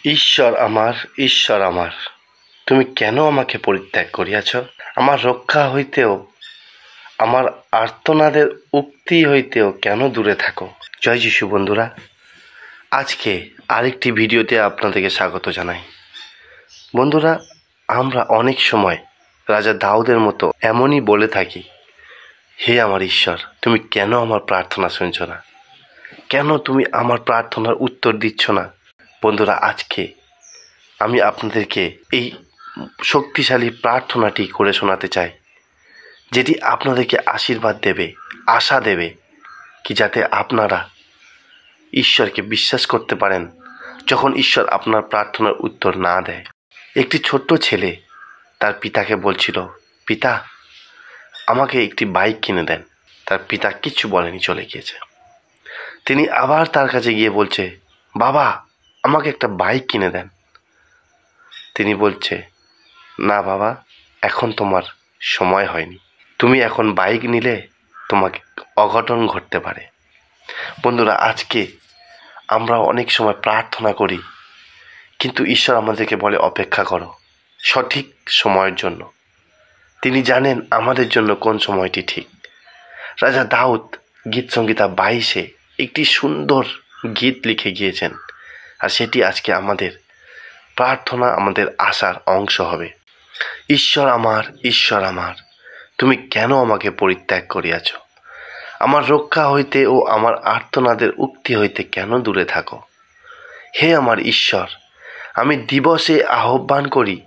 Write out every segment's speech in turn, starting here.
ঈশ্বর আমার, তুমি কেন আমাকে পরিত্যাগ করিয়াছ? আমার রক্ষা হইতেও, আমার আর্তনাদের উক্তি হইতেও কেন দূরে থাকো? জয় যিশু বন্ধুরা, আজকে আরেকটি ভিডিওতে আপনাদেরকে স্বাগত জানাই। বন্ধুরা, আমরা অনেক সময় রাজা দাউদের মতো এমনই বলে থাকি, হে আমার ঈশ্বর, তুমি কেন আমার প্রার্থনা শুনছ না? কেন তুমি আমার প্রার্থনার উত্তর দিচ্ছ না? বন্ধুরা, আজকে আমি আপনাদেরকে এই শক্তিশালী প্রার্থনাটি করে শোনাতে চাই, যেটি আপনাদেরকে আশীর্বাদ দেবে, আশা দেবে, কি যাতে আপনারা ঈশ্বরকে বিশ্বাস করতে পারেন যখন ঈশ্বর আপনার প্রার্থনার উত্তর না দেয়। একটি ছোট্ট ছেলে তার পিতাকে বলছিল, পিতা, আমাকে একটি বাইক কিনে দেন। তার পিতা কিচ্ছু বলেনি, চলে গিয়েছে। তিনি আবার তার কাছে গিয়ে বলছে, বাবা, আমাকে একটা বাইক কিনে দেন। তিনি বলছে, না বাবা, এখন তোমার সময় হয়নি, তুমি এখন বাইক নিলে তোমাকে অঘটন ঘটতে পারে। বন্ধুরা, আজকে আমরা অনেক সময় প্রার্থনা করি, কিন্তু ঈশ্বর আমাদেরকে বলে অপেক্ষা করো সঠিক সময়ের জন্য। তিনি জানেন আমাদের জন্য কোন সময়টি ঠিক। রাজা দাউদ গীত সংহিতা 22-এ একটি সুন্দর গীত লিখে গিয়েছেন, আর সেটি আজকে আমাদের প্রার্থনা, আমাদের আশার অংশ হবে। ঈশ্বর আমার, তুমি কেন আমাকে পরিত্যাগ করিয়াছ? আমার রক্ষা হইতে ও আমার আর্তনাদের উক্তি হইতে কেন দূরে থাকো? হে আমার ঈশ্বর, আমি দিবসে আহ্বান করি,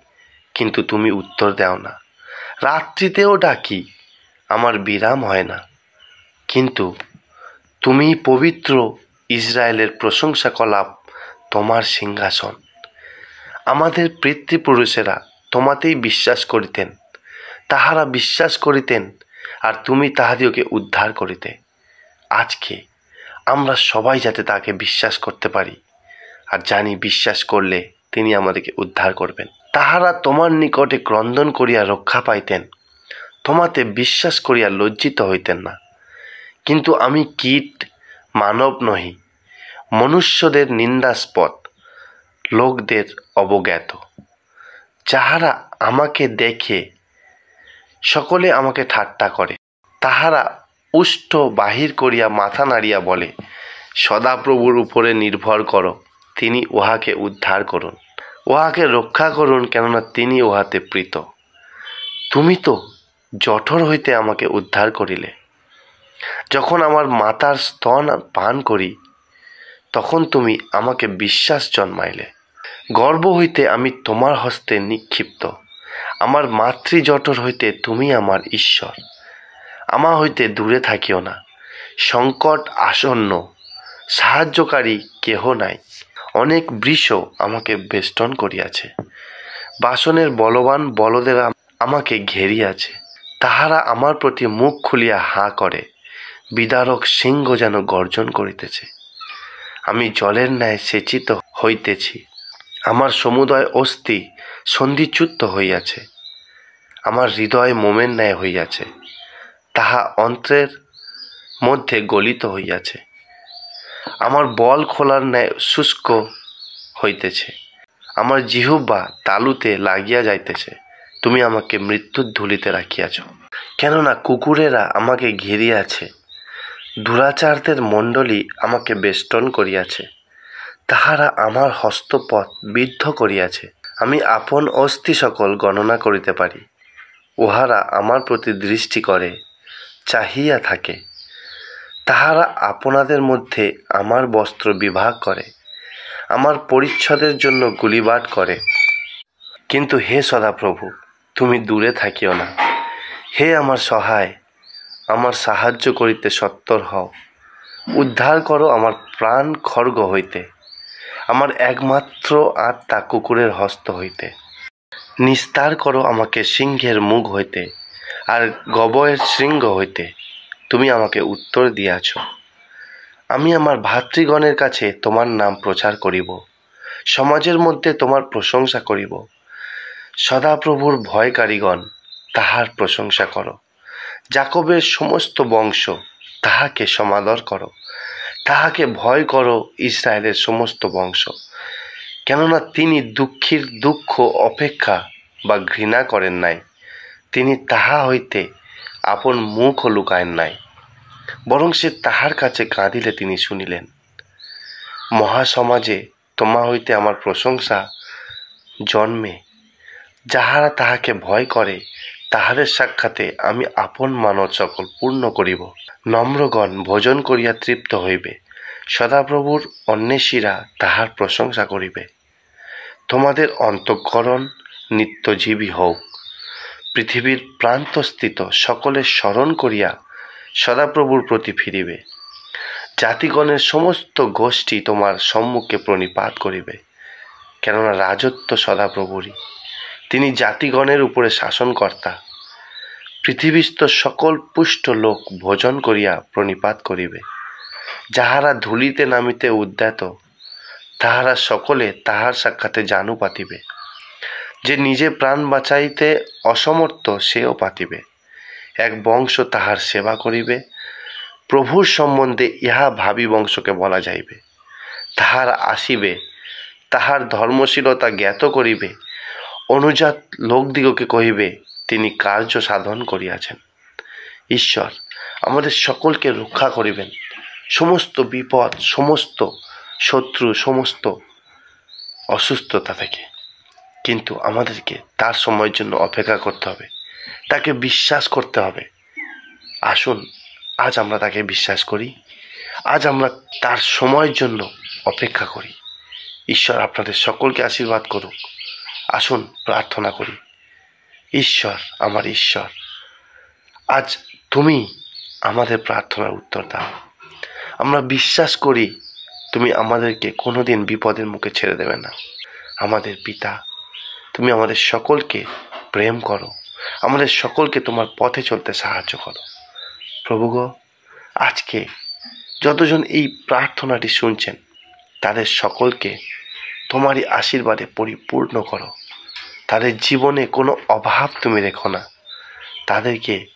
কিন্তু তুমি উত্তর দাও না। রাত্রিতেও ডাকি, আমার বিরাম হয় না। কিন্তু তুমি পবিত্র, ইসরায়েলের প্রশংসা কলাপ তোমার সিংহাসন। আমাদের পিতৃপুরুষেরা তোমাতেই বিশ্বাস করিতেন, তাহারা বিশ্বাস করিতেন, আর তুমি তাহাদিওকে উদ্ধার করিতে। আজকে আমরা সবাই যাতে তাকে বিশ্বাস করতে পারি, আর জানি বিশ্বাস করলে তিনি আমাদেরকে উদ্ধার করবেন। তাহারা তোমার নিকটে ক্রন্দন করিয়া রক্ষা পাইতেন, তোমাতে বিশ্বাস করিয়া লজ্জিত হইতেন না। কিন্তু আমি কীট, মানব নহি, মনুষ্যদের নিন্দাস্পদ, লোকদের অবজ্ঞাত। যাহারা আমাকে দেখে সকলে আমাকে ঠাট্টা করে, তাহারা উষ্ঠ বাহির করিয়া মাথা নাড়িয়া বলে, সদাপ্রভুর উপরে নির্ভর করো, তিনি উহাকে উদ্ধার করুন, উহাকে রক্ষা করুন, কেননা তিনি উহাতে প্রীত। তুমি তো জঠর হইতে আমাকে উদ্ধার করিলে। যখন আমার মাতার স্তন পান করি, তখন তুমি আমাকে বিশ্বাস জন্মাইলে। গর্ভ হইতে আমি তোমার হস্তে নিক্ষিপ্ত, আমার মাতৃজঠর হইতে তুমি আমার ঈশ্বর। আমা হইতে দূরে থাকিও না, সংকট আসন্ন, সাহায্যকারী কেহ নাই। অনেক বৃষ আমাকে বেষ্টন করিয়াছে, বাসনের বলবান বলদেরা আমাকে ঘেরিয়াছে। তাহারা আমার প্রতি মুখ খুলিয়া হাঁ করে, বিদারক সিংহ যেন গর্জন করিতেছে। আমি জলের ন্যায় সেচিত হইতেছি, আমার সমুদয় অস্থি সন্ধিচ্যুত হইয়াছে। আমার হৃদয় মোমের ন্যায় হইয়াছে, তাহা অন্ত্রের মধ্যে গলিত হইয়াছে। আমার বল খোলার ন্যায় শুষ্ক হইতেছে, আমার জিহ্বা তালুতে লাগিয়া যাইতেছে। তুমি আমাকে মৃত্যুর ধূলিতে রাখিয়াছ, কেননা কুকুরেরা আমাকে ঘিরিয়াছে, দুরাচারদের মণ্ডলী আমাকে বেষ্টন করিয়াছে। তাহারা আমার হস্তপথ বিদ্ধ করিয়াছে। আমি আপন অস্থি সকল গণনা করিতে পারি। উহারা আমার প্রতি দৃষ্টি করে, চাহিয়া থাকে। তাহারা আপনাদের মধ্যে আমার বস্ত্র বিভাগ করে, আমার পরিচ্ছদের জন্য গুলিবাট করে। কিন্তু হে সদাপ্রভু, তুমি দূরে থাকিও না। হে আমার সহায়, আমার সাহায্য করিতে সত্বর হও। উদ্ধার করো আমার প্রাণ খড়গ হইতে, আমার একমাত্র আত্মা কুকুরের হস্ত হইতে। নিস্তার করো আমাকে সিংহের মুখ হইতে, আর গবয়ের শৃঙ্গ হইতে। তুমি আমাকে উত্তর দিয়াছ। আমি আমার ভাতৃগণের কাছে তোমার নাম প্রচার করিব, সমাজের মধ্যে তোমার প্রশংসা করিব। সদাপ্রভুর ভয়কারীগণ, তাহার প্রশংসা করো। যাকবের সমস্ত বংশ, তাহাকে সমাদর করো। তাহাকে ভয় করো, ইসরায়েলের সমস্ত বংশ। কেননা তিনি দুঃখীর দুঃখ অপেক্ষা বা ঘৃণা করেন নাই, তিনি তাহা হইতে আপন মুখও লুকায়েন নাই, বরং সে তাহার কাছে কাঁদিলে তিনি শুনিলেন। মহাসমাজে তোমা হইতে আমার প্রশংসা জন্মে, যাহারা তাহাকে ভয় করে তাহাদের সাক্ষাতে আমি আপন মানব সকল পূর্ণ করিব। নম্রগণ ভোজন করিয়া তৃপ্ত হইবে, সদাপ্রভুর অন্বেষীরা তাহার প্রশংসা করিবে। তোমাদের অন্তঃকরণ নিত্যজীবী হোক, পৃথিবীর প্রান্তস্থিত সকলের স্মরণ করিয়া সদাপ্রভুর প্রতি ফিরিবে। জাতিগণের সমস্ত গোষ্ঠী তোমার সম্মুখে প্রণিপাত করিবে, কেননা রাজত্ব সদাপ্রভুরই, তিনি জাতিগণের উপরে শাসনকর্তা। পৃথিবীস্থ সকল পুষ্ট লোক ভোজন করিয়া প্রণিপাত করিবে। যাহারা ধূলিতে নামিতে উদ্যত, তাহারা সকলে তাহার সাক্ষাতে জানু পাতিবে। যে নিজে প্রাণ বাঁচাইতে অসমর্থ, সেও পাতিবে। এক বংশ তাহার সেবা করিবে। প্রভুর সম্বন্ধে ইহা ভাবী বংশকে বলা যাইবে। তাহারা আসিবে, তাহার ধর্মশীলতা জ্ঞাত করিবে। অনুজাত লোকদিগকে কহিবে, তিনি কার্য সাধন করিয়াছেন। ঈশ্বর আমাদের সকলকে রক্ষা করিবেন সমস্ত বিপদ, সমস্ত শত্রু, সমস্ত অসুস্থতা থেকে। কিন্তু আমাদেরকে তার সময়ের জন্য অপেক্ষা করতে হবে, তাকে বিশ্বাস করতে হবে। আসুন আজ আমরা তাকে বিশ্বাস করি, আজ আমরা তার সময়ের জন্য অপেক্ষা করি। ঈশ্বর আপনাদের সকলকে আশীর্বাদ করুক। আসুন প্রার্থনা করি। ঈশ্বর, আমার ঈশ্বর, আজ তুমি আমাদের প্রার্থনার উত্তর দাও। আমরা বিশ্বাস করি তুমি আমাদেরকে কোনোদিন বিপদের মুখে ছেড়ে দেবে না। আমাদের পিতা, তুমি আমাদের সকলকে প্রেম করো, আমাদের সকলকে তোমার পথে চলতে সাহায্য করো। প্রভু গো, আজকে যতজন এই প্রার্থনাটি শুনছেন তাদের সকলকে তোমারই আশীর্বাদে পরিপূর্ণ করো। তাদের জীবনে কোনো অভাব তুমি রেখো না, তাদেরকে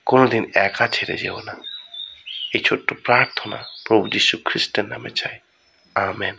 কোনোদিন একা ছেড়ে যেও না। এই ছোট্ট প্রার্থনা প্রভু যীশু খ্রিস্টের নামে চাই, আমেন।